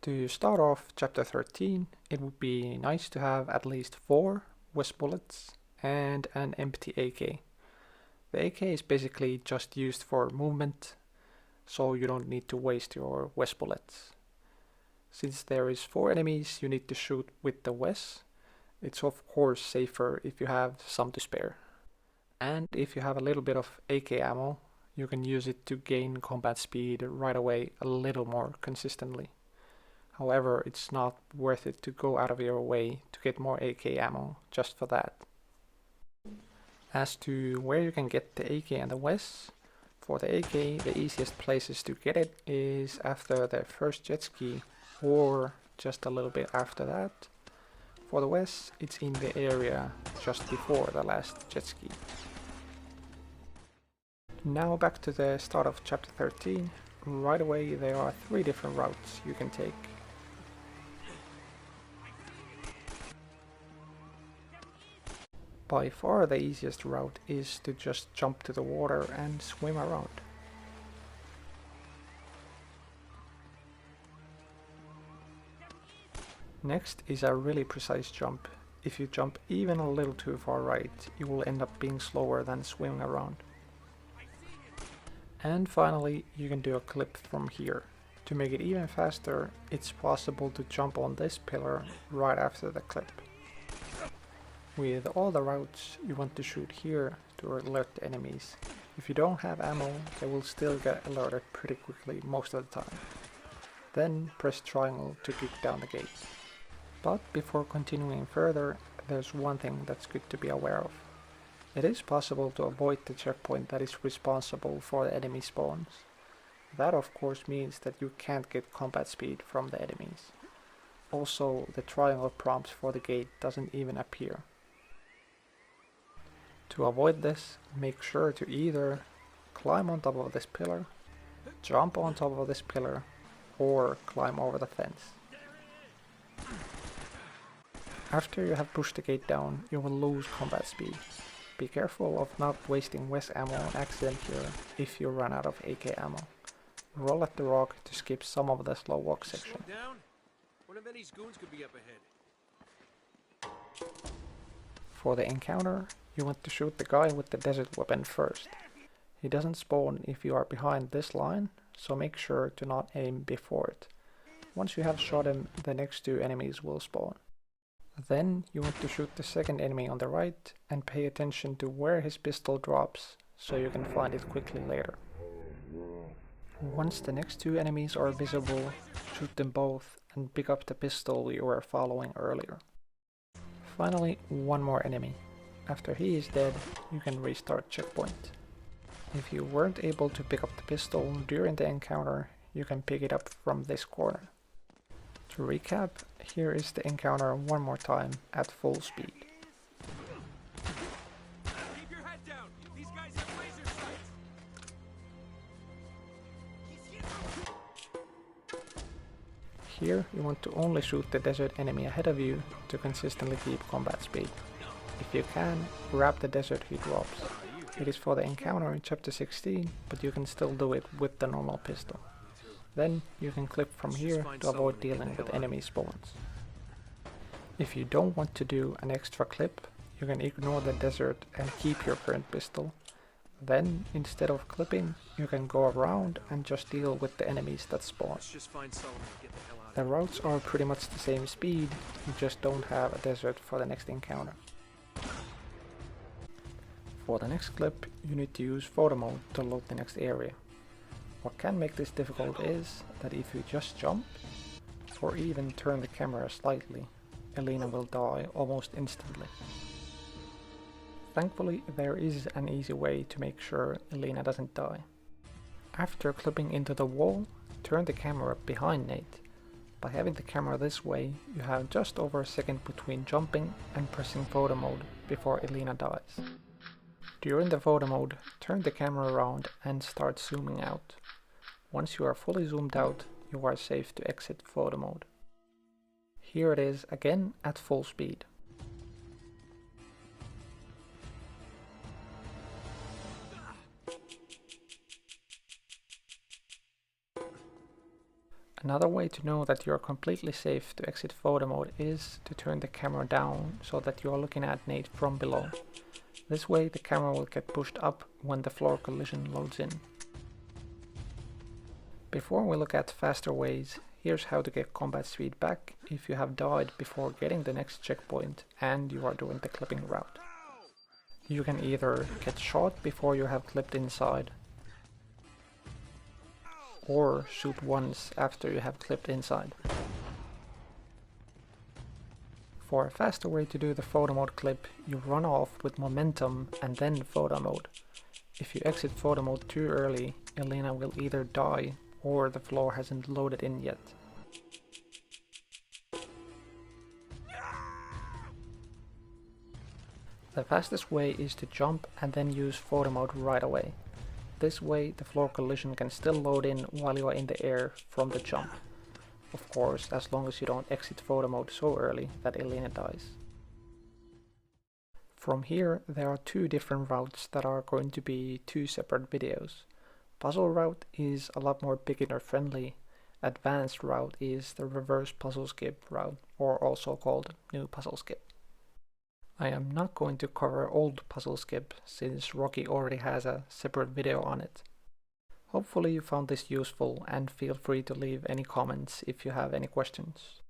To start off chapter 13, it would be nice to have at least 4 West bullets and an empty AK. The AK is basically just used for movement, so you don't need to waste your West bullets. Since there is 4 enemies you need to shoot with the West, it's of course safer if you have some to spare. And if you have a little bit of AK ammo, you can use it to gain combat speed right away a little more consistently. However, it's not worth it to go out of your way to get more AK ammo just for that. As to where you can get the AK and the West, for the AK the easiest places to get it is after the first jet ski or just a little bit after that. For the West, it's in the area just before the last jet ski. Now back to the start of chapter 13. Right away there are 3 different routes you can take. By far the easiest route is to just jump to the water and swim around. Next is a really precise jump. If you jump even a little too far right, you will end up being slower than swimming around. And finally, you can do a clip from here. To make it even faster, it's possible to jump on this pillar right after the clip. With all the routes, you want to shoot here to alert the enemies. If you don't have ammo, they will still get alerted pretty quickly most of the time. Then press triangle to kick down the gate. But before continuing further, there's one thing that's good to be aware of. It is possible to avoid the checkpoint that is responsible for the enemy spawns. That of course means that you can't get combat speed from the enemies. Also, the triangle prompts for the gate doesn't even appear. To avoid this, make sure to either climb on top of this pillar, jump on top of this pillar, or climb over the fence. After you have pushed the gate down, you will lose combat speed. Be careful of not wasting West ammo on accident here if you run out of AK ammo. Roll at the rock to skip some of the slow walk section. One of Eddie's goons could be up ahead. For the encounter, you want to shoot the guy with the desert weapon first. He doesn't spawn if you are behind this line, so make sure to not aim before it. Once you have shot him, the next 2 enemies will spawn. Then you want to shoot the second enemy on the right and pay attention to where his pistol drops so you can find it quickly later. Once the next 2 enemies are visible, shoot them both and pick up the pistol you were following earlier. Finally, one more enemy. After he is dead, you can restart checkpoint. If you weren't able to pick up the pistol during the encounter, you can pick it up from this corner. To recap, here is the encounter one more time at full speed. Keep your head down. These guys have laser sights. Here you want to only shoot the desert enemy ahead of you to consistently keep combat speed. If you can, grab the desert he drops. It is for the encounter in chapter 16, but you can still do it with the normal pistol. Then you can clip from here to avoid dealing with enemy spawns. If you don't want to do an extra clip, you can ignore the desert and keep your current pistol. Then, instead of clipping, you can go around and just deal with the enemies that spawn. The routes are pretty much the same speed, you just don't have a desert for the next encounter. For the next clip, you need to use photo mode to load the next area. What can make this difficult is that if you just jump, or even turn the camera slightly, Elena will die almost instantly. Thankfully, there is an easy way to make sure Elena doesn't die. After clipping into the wall, turn the camera behind Nate. By having the camera this way, you have just over a second between jumping and pressing photo mode before Elena dies. During the photo mode, turn the camera around and start zooming out. Once you are fully zoomed out, you are safe to exit photo mode. Here it is again at full speed. Another way to know that you are completely safe to exit photo mode is to turn the camera down so that you are looking at Nate from below. This way the camera will get pushed up when the floor collision loads in. Before we look at faster ways, here's how to get combat speed back if you have died before getting the next checkpoint and you are doing the clipping route. You can either get shot before you have clipped inside, or shoot once after you have clipped inside. For a faster way to do the photo mode clip, you run off with momentum and then photo mode. If you exit photo mode too early, Elena will either die or the floor hasn't loaded in yet. The fastest way is to jump and then use photo mode right away. This way the floor collision can still load in while you are in the air from the jump. Of course, as long as you don't exit photo mode so early that Elena dies. From here there are two different routes that are going to be two separate videos. Puzzle route is a lot more beginner friendly. Advanced route is the reverse puzzle skip route, or also called new puzzle skip. I am not going to cover old puzzle skip since Rocky already has a separate video on it. Hopefully you found this useful and feel free to leave any comments if you have any questions.